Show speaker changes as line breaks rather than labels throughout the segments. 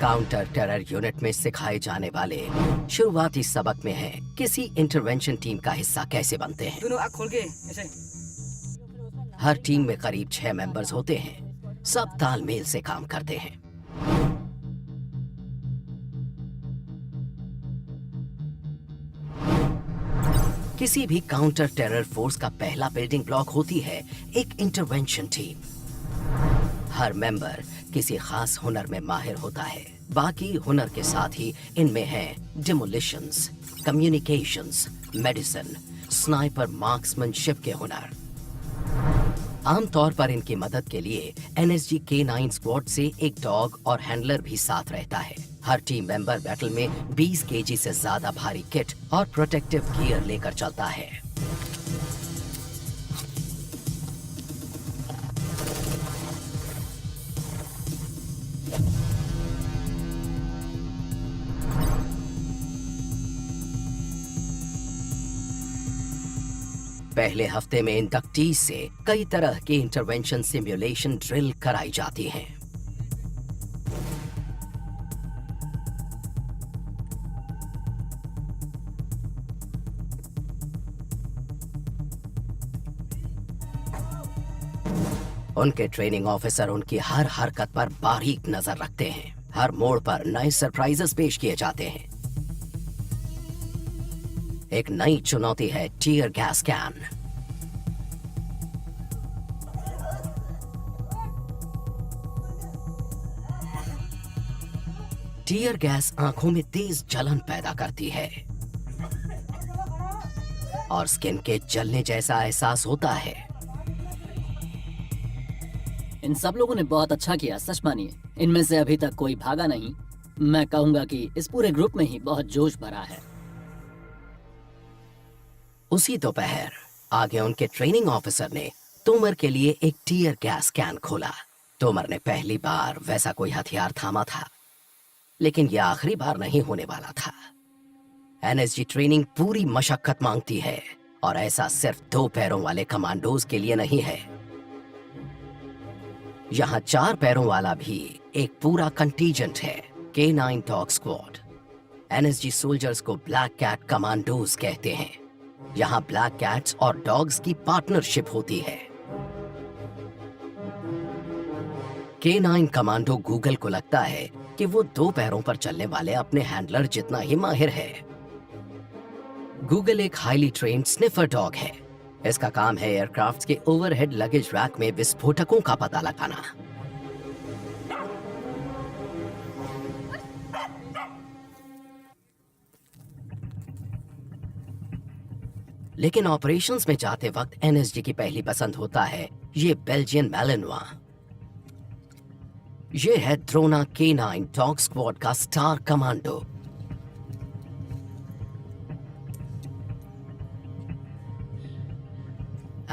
Counter terror unit में सिखाए जाने वाले शुरुआती सबक में है किसी इंटरवेंशन टीम का हिस्सा कैसे बनते हैं।
दोनों आँख खोल के ऐसे।
हर टीम में करीब 6 मेंबर्स होते हैं, सब तालमेल से काम करते हैं। किसी भी काउंटर टेरर फोर्स का पहला बिल्डिंग ब्लॉक होती है एक इंटरवेंशन टीम। हर मेंबर किसी खास हुनर में माहिर होता है। बाकी हुनर के साथ ही इनमें हैं डिमोलिशंस, कम्युनिकेशंस, मेडिसिन, स्नाइपर, मार्क्समैनशिप के हुनर। आमतौर पर इनकी मदद के लिए एनएसजी K9 स्क्वाड से एक डॉग और हैंडलर भी साथ रहता है। हर टीम मेंबर बैटल में 20 केजी से ज्यादा भारी किट और प्रोटेक्टिव गियर लेकर चलता है। पहले हफ्ते में इंडक्टीज से कई तरह के इंटरवेंशन सिमुलेशन ड्रिल कराई जाती हैं। उनके ट्रेनिंग ऑफिसर उनकी हर हरकत पर बारीक नजर रखते हैं। हर मोड़ पर नए सरप्राइजेस पेश किए जाते हैं। एक नई चुनौती है tear gas can. Tear gas आंखों में तेज जलन पैदा करती है और स्किन के जलने जैसा एहसास होता है।
इन सब लोगों ने बहुत अच्छा किया, सच मानिए। इनमें से अभी तक कोई भागा नहीं। मैं कहूंगा कि इस पूरे ग्रुप में ही बहुत जोश भरा है।
उसी दोपहर आगे उनके ट्रेनिंग ऑफिसर ने तोमर के लिए एक टीयर गैस कैन खोला। तोमर ने पहली बार वैसा कोई हथियार थामा था, लेकिन यह आखिरी बार नहीं होने वाला था। एनएसजी ट्रेनिंग पूरी मशक्कत मांगती है और ऐसा सिर्फ 2 पैरों वाले कमांडोज के लिए नहीं है। यहाँ 4 पैरों वाला भी एक पूरा कंटीजेंट है, K9 dog squad. NSG soldiers को ब्लैक कैट कमांडोज कहते हैं। यहाँ ब्लैक कैट्स और डॉग्स की पार्टनरशिप होती है। K9 कमांडो गूगल को लगता है कि वो 2 पैरों पर चलने वाले अपने हैंडलर जितना ही माहिर है। गूगल एक हाईली ट्रेन्ड स्निफर डॉग है। इसका काम है एयरक्राफ्ट के ओवरहेड लगेज रैक में विस्फोटकों का पता लगाना। लेकिन ऑपरेशंस में जाते वक्त एनएसजी की पहली पसंद होता है ये बेल्जियन मैलिनोआ। ये है द्रोना K9 डॉग स्क्वाड का स्टार कमांडो।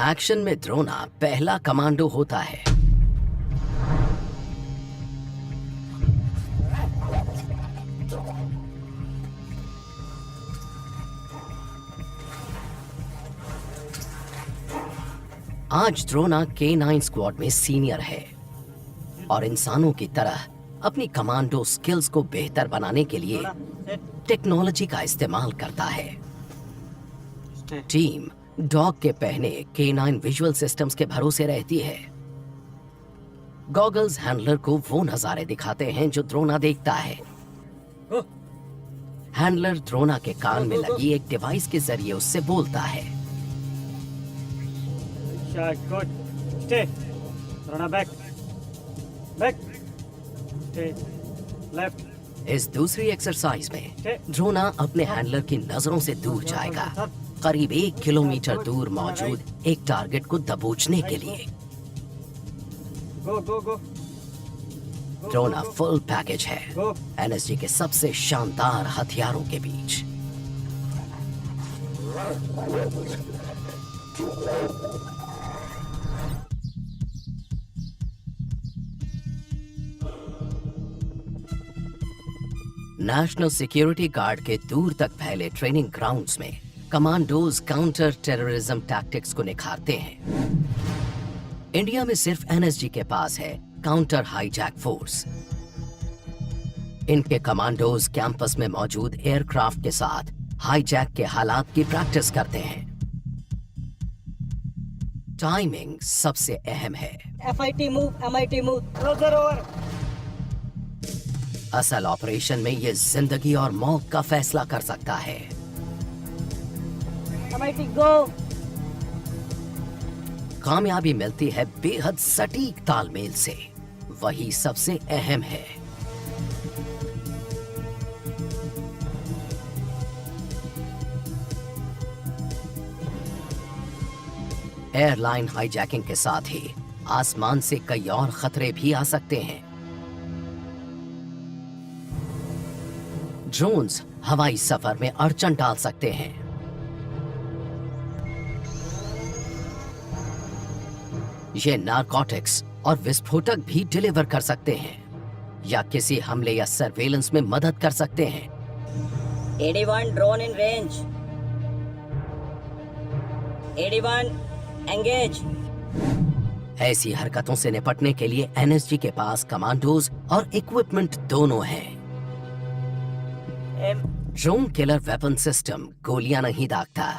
एक्शन में द्रोना पहला कमांडो होता है। आज द्रोना K9 स्क्वाड में सीनियर है और इंसानों की तरह अपनी कमांडो स्किल्स को बेहतर बनाने के लिए टेक्नोलॉजी का इस्तेमाल करता है। टीम डॉग के पहने K9 विजुअल सिस्टम्स के भरोसे रहती है। गॉगल्स हैंडलर को वो नजारे दिखाते हैं जो द्रोना देखता है। हैंडलर द्रोना के कान में लगी एक डिवाइस के जरिए उससे बोलता है।
Good. Stay. Drona back. Back. Stay. Left.
इस दूसरी एक्सरसाइज में द्रोना अपने हैंडलर की नजरों से दूर जाएगा, करीब 1 किलोमीटर दूर मौजूद एक टारगेट को दबोचने के लिए।
Go, go, go.
Drona full package है एनएसजी के सबसे शानदार हथियारों के बीच। नेशनल सिक्योरिटी गार्ड के दूर तक फैले ट्रेनिंग ग्राउंड्स में कमांडोज काउंटर टेररिज्म टैक्टिक्स को निखारते हैं। इंडिया में सिर्फ एनएसजी के पास है काउंटर हाईजैक फोर्स। इनके कमांडोज कैंपस में मौजूद एयरक्राफ्ट के साथ हाईजैक के हालात की प्रैक्टिस करते हैं। टाइमिंग सबसे अहम है।
FIT move, MIT move.
Closer over.
असल ऑपरेशन में ये जिंदगी और मौत का फैसला कर सकता है।
MIT go.
कामयाबी मिलती है बेहद सटीक तालमेल से, वही सबसे अहम है। एयरलाइन हाईजैकिंग के साथ ही आसमान से कई और खतरे भी आ सकते हैं। ड्रोन्स हवाई सफर में अड़चन डाल सकते हैं। ये नारकोटिक्स और विस्फोटक भी डिलीवर कर सकते हैं या किसी हमले या सर्वेलेंस में मदद कर सकते हैं।
81 drone in range. 81 engage.
ऐसी हरकतों से निपटने के लिए एनएसजी के पास कमांडोज और इक्विपमेंट दोनों हैं। ड्रोन किलर वेपन सिस्टम गोलियां नहीं दागता,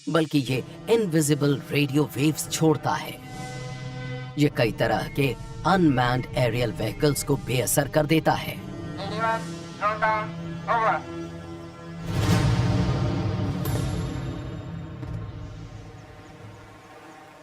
बल्कि ये इनविजिबल रेडियो वेव्स छोड़ता है। ये कई तरह के अनमैन्ड एरियल व्हीकल्स को बेअसर कर देता है।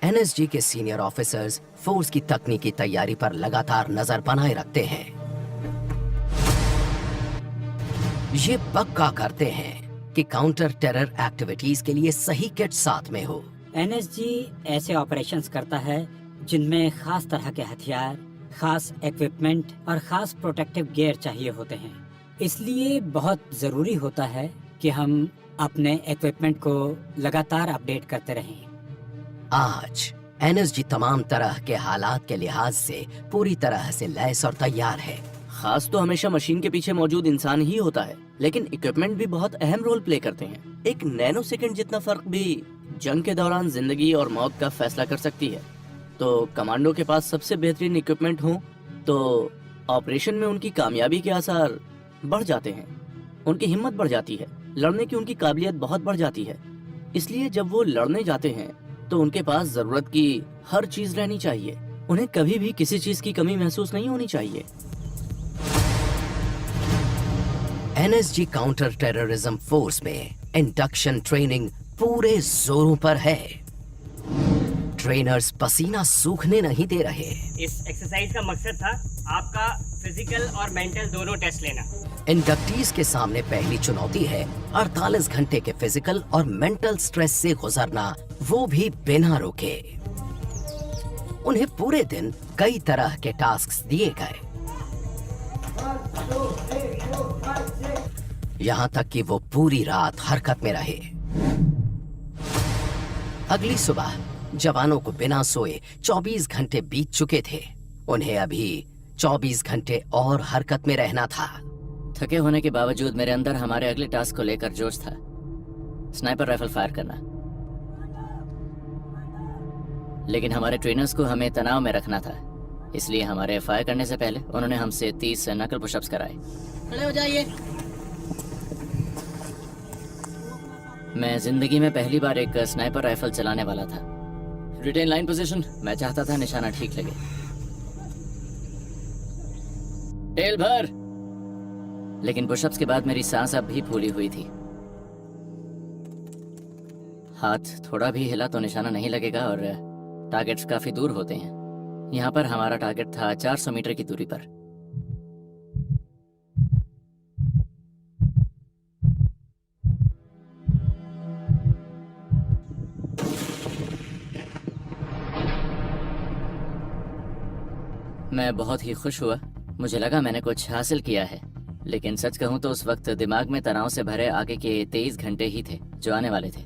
एनएसजी के सीनियर ऑफिसर्स फोर्स की तकनीकी तैयारी पर लगातार नजर बनाए रखते हैं। ये पक्का करते हैं कि काउंटर टेरर एक्टिविटीज के लिए सही किट साथ में हो।
NSG ऐसे ऑपरेशंस करता है जिनमें खास तरह के हथियार, खास इक्विपमेंट और खास प्रोटेक्टिव गियर चाहिए होते हैं। इसलिए बहुत जरूरी होता है कि हम अपने इक्विपमेंट को लगातार अपडेट करते रहें।
आज एनएसजी तमाम तरह के हालात के लिहाज से पूरी तरह से लैस और तैयार है।
खास तो हमेशा मशीन के पीछे मौजूद इंसान ही होता है, लेकिन इक्विपमेंट भी बहुत अहम रोल प्ले करते हैं। एक नैनो सेकंड जितना फर्क भी जंग के दौरान जिंदगी और मौत का फैसला कर सकती है। तो कमांडो के पास सबसे बेहतरीन इक्विपमेंट हो तो ऑपरेशन में उनकी कामयाबी के आसार बढ़ जाते हैं, उनकी हिम्मत बढ़ जाती है, लड़ने की उनकी काबिलियत बहुत बढ़ जाती है। इसलिए जब वो लड़ने जाते हैं तो उनके पास जरूरत की हर चीज रहनी चाहिए। उन्हें कभी भी किसी चीज की कमी महसूस नहीं होनी चाहिए।
एनएसजी काउंटर टेररिज्म फोर्स में इंडक्शन ट्रेनिंग पूरे जोरों पर है। ट्रेनर्स पसीना सूखने नहीं दे रहे।
इस एक्सरसाइज का मकसद था आपका फिजिकल और मेंटल दोनों टेस्ट लेना।
इंडक्टीज के सामने पहली चुनौती है 48 घंटे के फिजिकल और मेंटल स्ट्रेस से गुजरना, वो भी बिना रुके। उन्हें पूरे दिन कई तरह के टास्क्स दिए गए, यहाँ तक कि वो पूरी रात हरकत में रहे। अगली सुबह जवानों को बिना सोए 24 घंटे बीत चुके थे। उन्हें अभी 24 घंटे और हरकत में रहना था।
थके होने के बावजूद मेरे अंदर हमारे अगले टास्क को लेकर जोश था, स्नाइपर राइफल फायर करना। लेकिन हमारे ट्रेनर्स को हमें तनाव में रखना था, इसलिए हमारे फायर करने से पहले उन्होंने हमसे 30 नकल पुशअप्स कराए। खड़े हो जाइए। मैं जिंदगी में पहली बार एक स्नाइपर राइफल चलाने वाला था। रिटेन लाइन पोजीशन, मैं चाहता था निशाना ठीक लगे। टेल भर। लेकिन पुशअप्स के बाद मेरी सांस अब भी फूली हुई थी। हाथ थोड़ा भी हिला तो निशाना नहीं लगेगा और टारगेट्स काफी दूर होते हैं। यहाँ पर हमारा टारगेट था 400 मीटर की दूरी पर। मैं बहुत ही खुश हुआ, मुझे लगा मैंने कुछ हासिल किया है। लेकिन सच कहूं तो उस वक्त दिमाग में तनाव से भरे आगे के 23 घंटे ही थे जो आने वाले थे।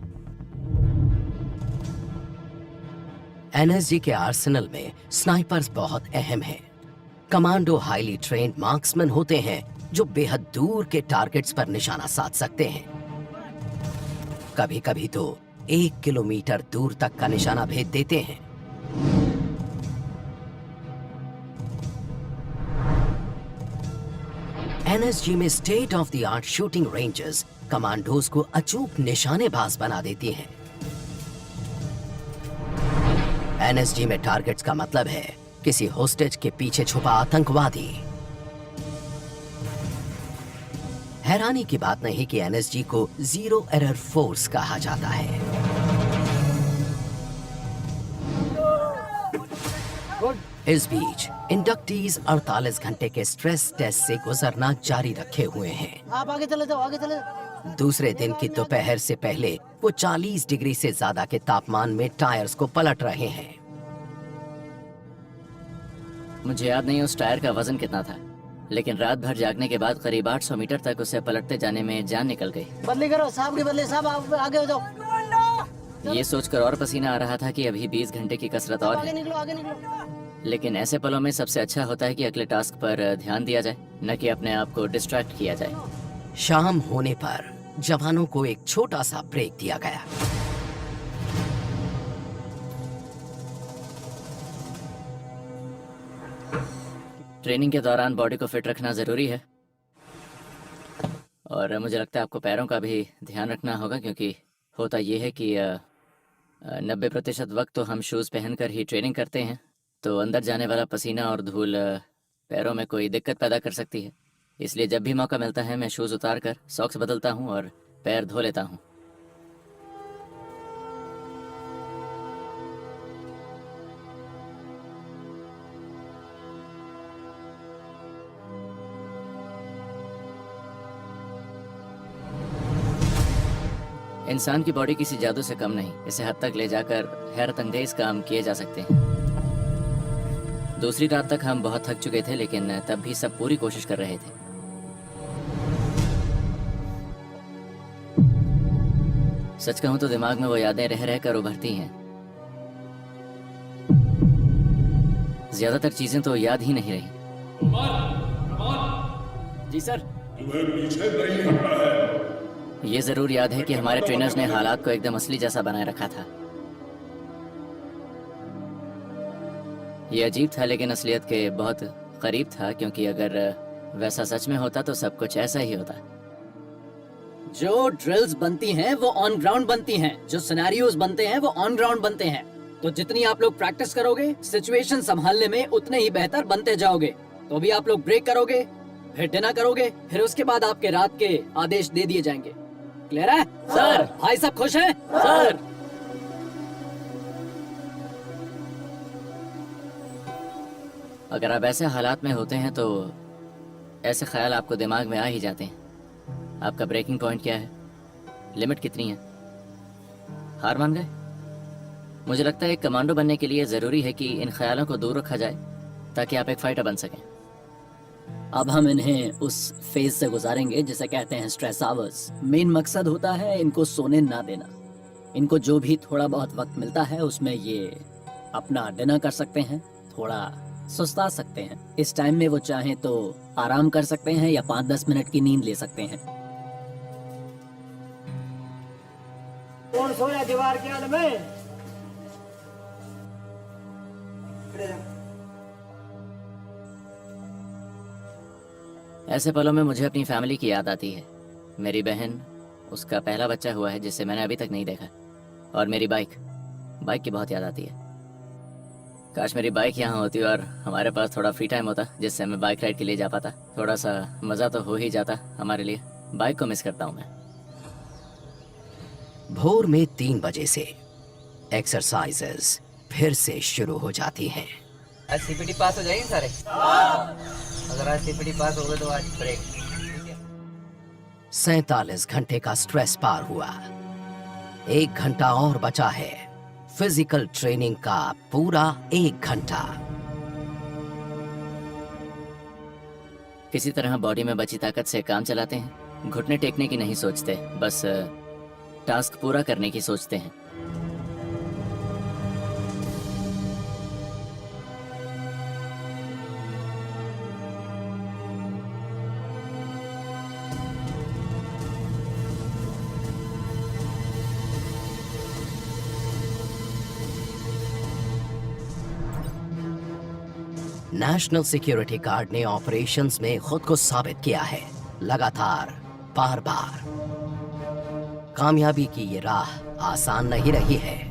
एनएसजी के आर्सेनल में स्नाइपर्स बहुत अहम हैं। कमांडो हाईली ट्रेन्ड मार्क्समैन होते हैं जो बेहद दूर के टारगेट्स पर निशाना साध सकते हैं। कभी कभी तो 1 किलोमीटर दूर तक का निशाना भेद देते हैं। एनएसजी में state of the art shooting ranges commandos को अचूक निशानेबाज बना देती हैं। एनएसजी में टारगेट्स का मतलब है किसी होस्टेज के पीछे छुपा आतंकवादी। हैरानी की बात नहीं कि एनएसजी को जीरो एरर फोर्स कहा जाता है। इस बीच इंडक्टीज 48 घंटे के स्ट्रेस टेस्ट से गुजरना जारी रखे हुए हैं।
आप आगे चले जाओ, आगे चले जाओ।
दूसरे दिन की दोपहर से पहले वो 40 डिग्री से ज्यादा के तापमान में टायर्स को पलट रहे हैं।
मुझे याद नहीं उस टायर का वजन कितना था, लेकिन रात भर जागने के बाद करीब 800 मीटर तक उसे पलटते जाने में जान निकल गई।
बदली करो साहब की बदली, साहब आप आगे हो जाओ।
ये सोचकर और पसीना आ रहा था कि अभी 20 घंटे की कसरत और
आगे
है।
निकलो, आगे निकलो।
लेकिन ऐसे पलों में सबसे अच्छा होता है कि अगले टास्क पर ध्यान दिया जाए, न कि अपने आप को डिस्ट्रैक्ट किया जाए।
शाम होने पर जवानों को एक छोटा सा ब्रेक दिया गया।
ट्रेनिंग के दौरान बॉडी को फिट रखना जरूरी है, और मुझे लगता है आपको पैरों का भी ध्यान रखना होगा, क्योंकि होता यह है कि 90% वक्त तो हम शूज़ पहनकर ही ट्रेनिंग करते हैं, तो अंदर जाने वाला पसीना और धूल पैरों में कोई दिक्कत पैदा कर सकती है। इसलिए जब भी मौका मिलता है मैं शूज़ उतार कर सॉक्स बदलता हूँ और पैर धो लेता हूँ। इंसान की बॉडी किसी जादू से कम नहीं, इसे हद तक ले जाकर हैरत अंगेज काम किए जा सकते हैं। दूसरी रात तक हम बहुत थक चुके थे, लेकिन तब भी सब पूरी कोशिश कर रहे थे। सच कहूं तो दिमाग में वो यादें रह रहकर उभरती हैं। ज्यादातर चीजें तो याद ही नहीं रही। जी सर।
तुम्हें पीछे नहीं हटना है।
ये जरूर याद है कि हमारे ट्रेनर्स ने हालात को एकदम असली जैसा बनाए रखा था। ये अजीब था, लेकिन असलियत के बहुत करीब था, क्योंकि अगर वैसा सच में होता तो सब कुछ ऐसा ही होता।
जो ड्रिल्स बनती हैं वो ऑन ग्राउंड बनती हैं, जो सिनेरियोज बनते हैं वो ऑन ग्राउंड बनते हैं। तो जितनी आप लोग प्रैक्टिस करोगे सिचुएशन संभालने में, उतने ही बेहतर बनते जाओगे। तो अभी आप लोग ब्रेक करोगे, फिर डिनर करोगे, फिर उसके बाद आपके रात के आदेश दे दिए जाएंगे। क्लियर है सर? भाई सब खुश हैं सर?
अगर आप ऐसे हालात में होते हैं तो ऐसे ख्याल आपको दिमाग में आ ही जाते हैं। आपका ब्रेकिंग पॉइंट क्या है? लिमिट कितनी है? हार मान गए? मुझे लगता है एक कमांडो बनने के लिए ज़रूरी है कि इन ख्यालों को दूर रखा जाए, ताकि आप एक फाइटर बन सकें।
अब हम इन्हें उस फेज से गुजारेंगे जिसे कहते हैं स्ट्रेस आवर्स। मेन मकसद होता है इनको सोने ना देना। इनको जो भी थोड़ा बहुत वक्त मिलता है उसमें ये अपना डिनर कर सकते हैं, थोड़ा सुस्ता सकते हैं। इस टाइम में वो चाहें तो आराम कर सकते हैं या 5-10 मिनट की नींद ले सकते हैं।
कौन सोया दीवार के आड़ में?
ऐसे पलों में मुझे अपनी फैमिली की याद आती है। मेरी बहन, उसका पहला बच्चा हुआ है जिसे मैंने अभी तक नहीं देखा, और मेरी बाइक की बहुत याद आती है। काश मेरी बाइक यहाँ होती और हमारे पास थोड़ा फ्री टाइम होता, जिससे मैं बाइक राइड के लिए जा पाता। थोड़ा सा मज़ा तो हो ही जाता हमारे लिए। बाइक को मिस करता हूँ मैं।
भोर में 3 बजे से एक्सरसाइजेस फिर से शुरू हो जाती हैं।
आज सीपीटी पास हो जाएंगे सारे। अगर आज सीपीटी पास हो गए तो आज ब्रेक।
47 घंटे का स्ट्रेस पार हुआ। 1 घंटा और बचा है। फिजिकल ट्रेनिंग का पूरा 1 घंटा।
किसी तरह बॉडी में बची ताकत से काम चलाते हैं। घुटने टेकने की नहीं सोचते, बस टास्क पूरा करने की सोचते हैं।
नेशनल सिक्योरिटी गार्ड ने ऑपरेशंस में खुद को साबित किया है, लगातार, बार बार। कामयाबी की ये राह आसान नहीं रही है।